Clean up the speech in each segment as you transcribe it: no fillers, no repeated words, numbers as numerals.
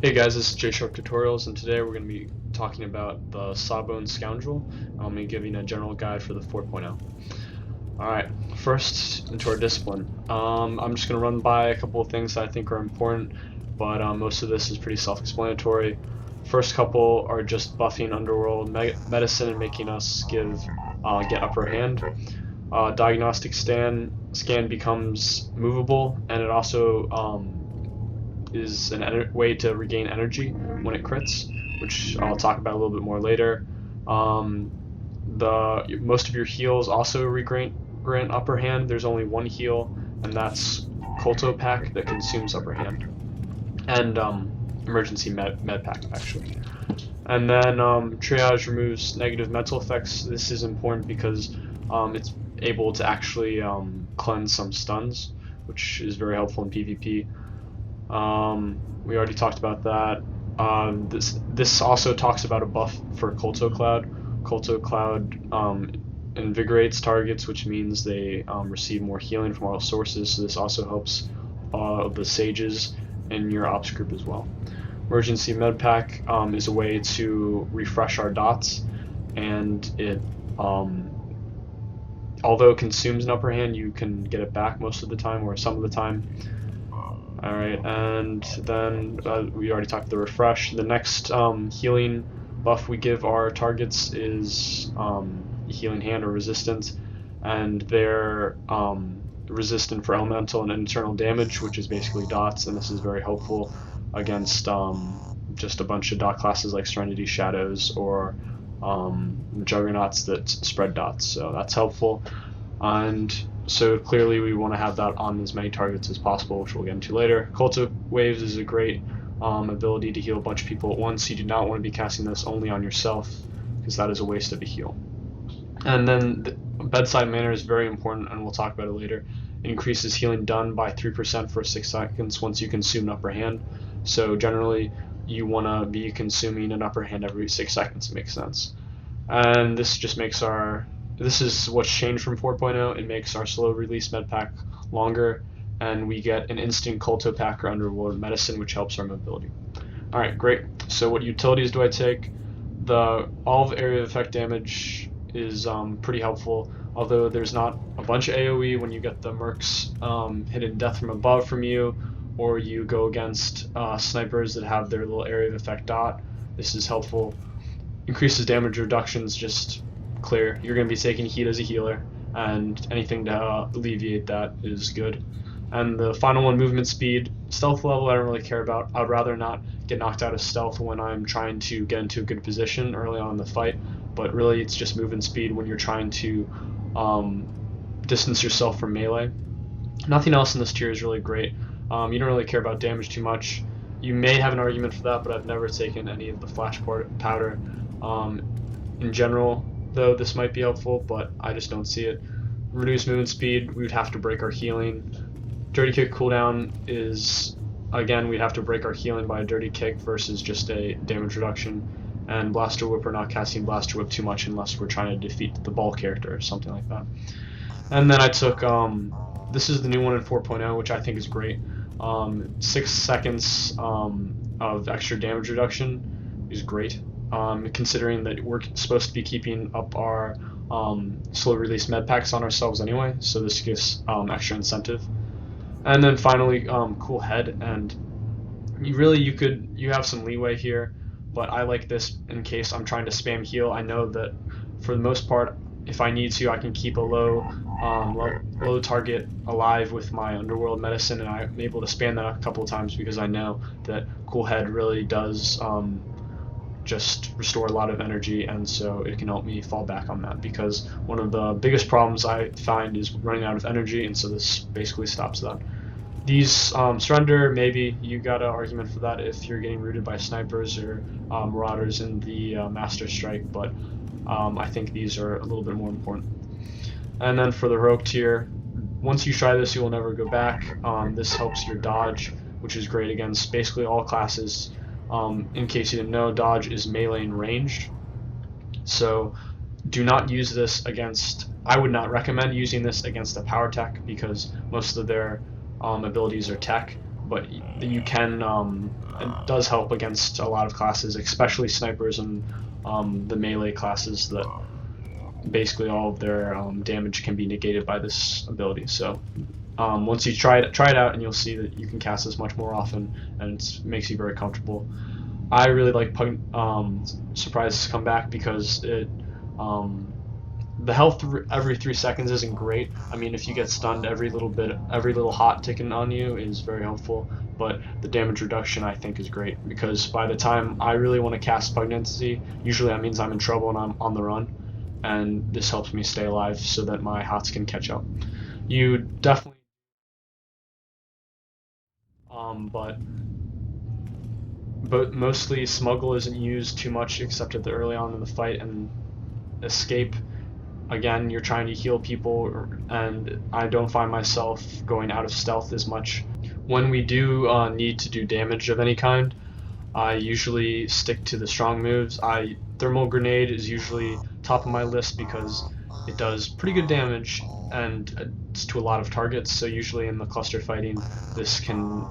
Hey guys, this is J-Sharp Tutorials, and today we're going to be talking about the Sawbones Scoundrel. I'm going to be giving a general guide for the 4.0. Alright, first into our discipline. I'm just going to run by a couple of things that I think are important, but most of this is pretty self-explanatory. First couple are just buffing underworld medicine and making us get upper hand. Diagnostic scan becomes movable, and it also is a way to regain energy when it crits, which I'll talk about a little bit more later. Most of your heals also grant upper hand. There's only one heal, and that's Colto Pack that consumes upper hand, and emergency med pack actually. And then triage removes negative mental effects. This is important because it's able to actually cleanse some stuns, which is very helpful in PvP. We already talked about that. This also talks about a buff for Colto Cloud. Colto Cloud invigorates targets, which means they receive more healing from all sources, so this also helps the sages in your ops group as well. Emergency med pack is a way to refresh our dots, and it although it consumes an upper hand, you can get it back most of the time, or some of the time. Alright, and then we already talked about the refresh. The next healing buff we give our targets is healing hand or resistant, and they're resistant for elemental and internal damage, which is basically dots, and this is very helpful against just a bunch of dot classes like Serenity Shadows or Juggernauts that spread dots, so that's helpful. And so clearly we want to have that on as many targets as possible, which we'll get into later. Colto Waves is a great ability to heal a bunch of people at once. You do not want to be casting this only on yourself, because that is a waste of a heal. And then the Bedside Manner is very important, and we'll talk about it later. It increases healing done by 3% for 6 seconds once you consume an upper hand. So generally you want to be consuming an upper hand every 6 seconds. It makes sense. And this just makes this is what's changed from 4.0. It makes our slow release med pack longer, and we get an instant Colto Pack or underworld medicine, which helps our mobility. Alright, great. So what utilities do I take? All of area of effect damage is pretty helpful, although there's not a bunch of AoE when you get the mercs hidden death from above from you, or you go against snipers that have their little area of effect dot. This is helpful. Increases damage reductions, just clear. You're going to be taking heat as a healer, and anything to alleviate that is good. And the final one, movement speed. Stealth level I don't really care about. I'd rather not get knocked out of stealth when I'm trying to get into a good position early on in the fight, but really it's just movement speed when you're trying to distance yourself from melee. Nothing else in this tier is really great. You don't really care about damage too much. You may have an argument for that, but I've never taken any of the flash powder. In general, though, this might be helpful, but I just don't see it. Reduce movement speed, we would have to break our healing. Dirty Kick cooldown is, again, we'd have to break our healing by a Dirty Kick versus just a damage reduction. And Blaster Whip, we're not casting Blaster Whip too much unless we're trying to defeat the ball character or something like that. And then I took, this is the new one in 4.0, which I think is great. 6 seconds of extra damage reduction is great. Considering that we're supposed to be keeping up our slow release med packs on ourselves anyway, so this gives extra incentive. And then finally, cool head, and you have some leeway here, but I like this in case I'm trying to spam heal. I know that for the most part, if I need to, I can keep a low target alive with my underworld medicine, and I'm able to spam that a couple of times because I know that cool head really does just restore a lot of energy, and so it can help me fall back on that, because one of the biggest problems I find is running out of energy, and so this basically stops that. These surrender, maybe you got an argument for that if you're getting rooted by snipers or marauders in the Master Strike, but I think these are a little bit more important. And then for the heroic tier, once you try this, you will never go back. This helps your dodge, which is great against basically all classes. In case you didn't know, dodge is melee and ranged, so do not use this against, I would not recommend using this against a power tech, because most of their abilities are tech, but you can, it does help against a lot of classes, especially snipers and the melee classes that basically all of their damage can be negated by this ability. So once you try it out, and you'll see that you can cast this much more often, and it makes you very comfortable. I really like Surprise Comeback because it the health every 3 seconds isn't great. I mean, if you get stunned, every little hot ticking on you is very helpful, but the damage reduction I think is great, because by the time I really want to cast Pugnancy, usually that means I'm in trouble and I'm on the run, and this helps me stay alive so that my hots can catch up. You definitely but mostly Smuggle isn't used too much except at the early on in the fight, and Escape, again, you're trying to heal people, and I don't find myself going out of stealth as much. When we do need to do damage of any kind, I usually stick to the strong moves. Thermal Grenade is usually top of my list because it does pretty good damage, and it's to a lot of targets, so usually in the cluster fighting this can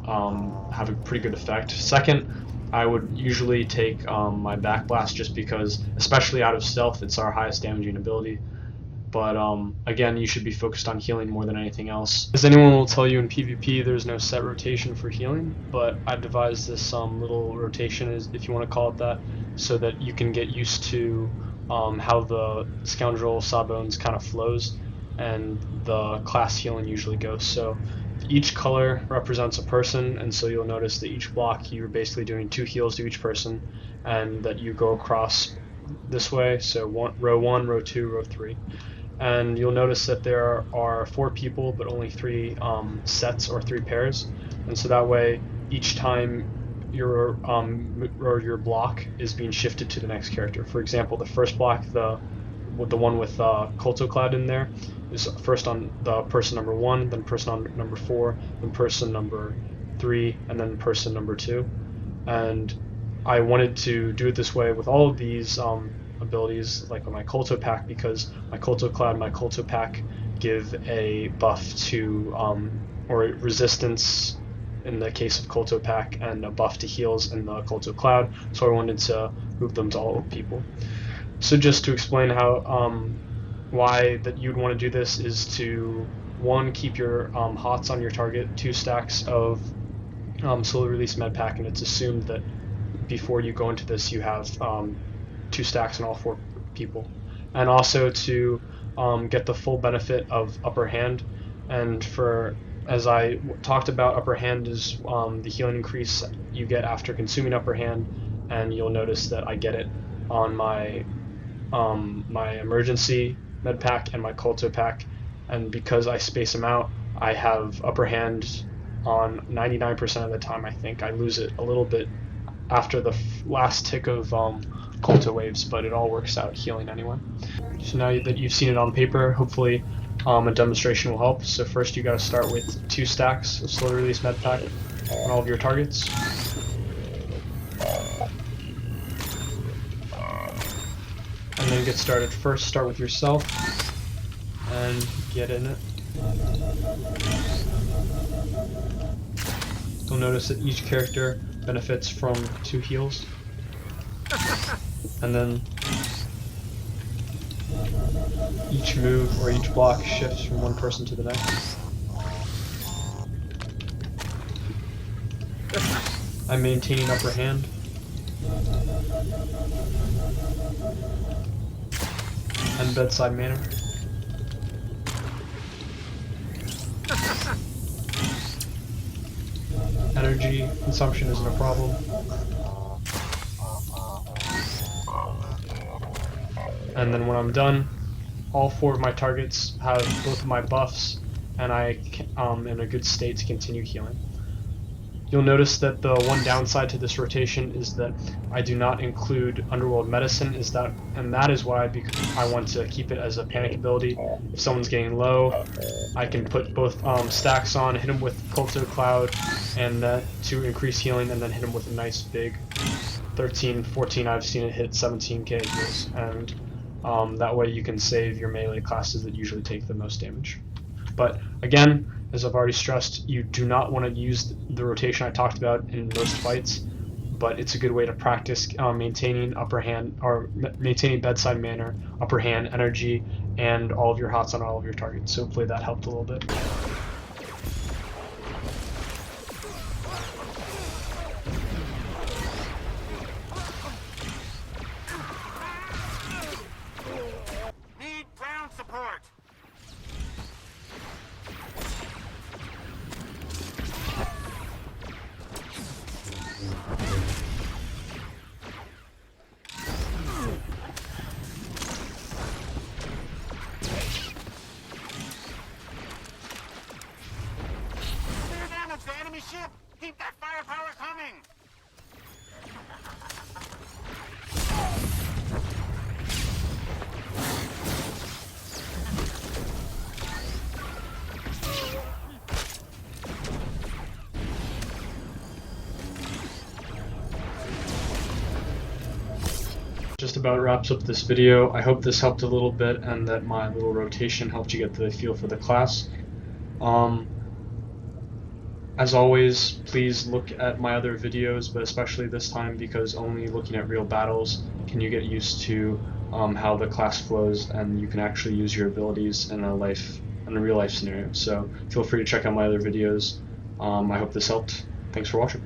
have a pretty good effect. Second, I would usually take my Backblast, just because, especially out of stealth, it's our highest damaging ability. But again, you should be focused on healing more than anything else. As anyone will tell you, in PvP there's no set rotation for healing, but I devised this little rotation, if you want to call it that, so that you can get used to how the Scoundrel Sawbones kind of flows, and the class healing usually goes. So each color represents a person, and so you'll notice that each block you're basically doing 2 heals to each person, and that you go across this way, so row 1, row 2, row 3. And you'll notice that there are 4 people, but only 3 sets or 3 pairs, and so that way each time your block is being shifted to the next character. For example, the first block, the one with Colto Cloud in there, is first on the person number 1, then person on number 4, then person number 3, and then person number 2. And I wanted to do it this way with all of these abilities, like with my Colto Pack, because my Colto Cloud and my Colto Pack give a buff to, or resistance in the case of Colto Pack, and a buff to heals in the Colto Cloud, so I wanted to move them to all people. So just to explain how, why that you'd want to do this is to, 1, keep your hots on your target, 2 stacks of slow release med pack, and it's assumed that before you go into this you have 2 stacks on all 4 people, and also to get the full benefit of Upper Hand. And as I talked about, Upper Hand is the healing increase you get after consuming Upper Hand, and you'll notice that I get it on my emergency med pack and my Colto pack, and because I space them out, I have Upper Hand on 99% of the time. I think I lose it a little bit after the last tick of Colto waves, but it all works out healing anyway. So now that you've seen it on paper, hopefully a demonstration will help. So first you got to start with 2 stacks of slow release med pack on all of your targets. And then get started. First start with yourself and get in it. You'll notice that each character benefits from 2 heals, and then each move or each block shifts from one person to the next. I'm maintaining Upper Hand. And bedside manner. Energy consumption isn't a problem. And then when I'm done, all 4 of my targets have both of my buffs, and I am in a good state to continue healing. You'll notice that the one downside to this rotation is that I do not include Underworld Medicine, and that is why, because I want to keep it as a panic ability. If someone's getting low, I can put both stacks on, hit them with Colto Cloud, and to increase healing, and then hit them with a nice big 13, 14, I've seen it hit 17k heals, and that way you can save your melee classes that usually take the most damage. But again, as I've already stressed, you do not want to use the rotation I talked about in most fights, but it's a good way to practice maintaining upper hand, or maintaining bedside manner, upper hand energy, and all of your hots on all of your targets. So hopefully that helped a little bit. Need ground support. Clear damage to enemy ship. Keep that firepower coming. Just about wraps up this video. I hope this helped a little bit and that my little rotation helped you get the feel for the class. As always, please look at my other videos, but especially this time, because only looking at real battles can you get used to how the class flows, and you can actually use your abilities in a real life scenario. So feel free to check out my other videos. I hope this helped. Thanks for watching.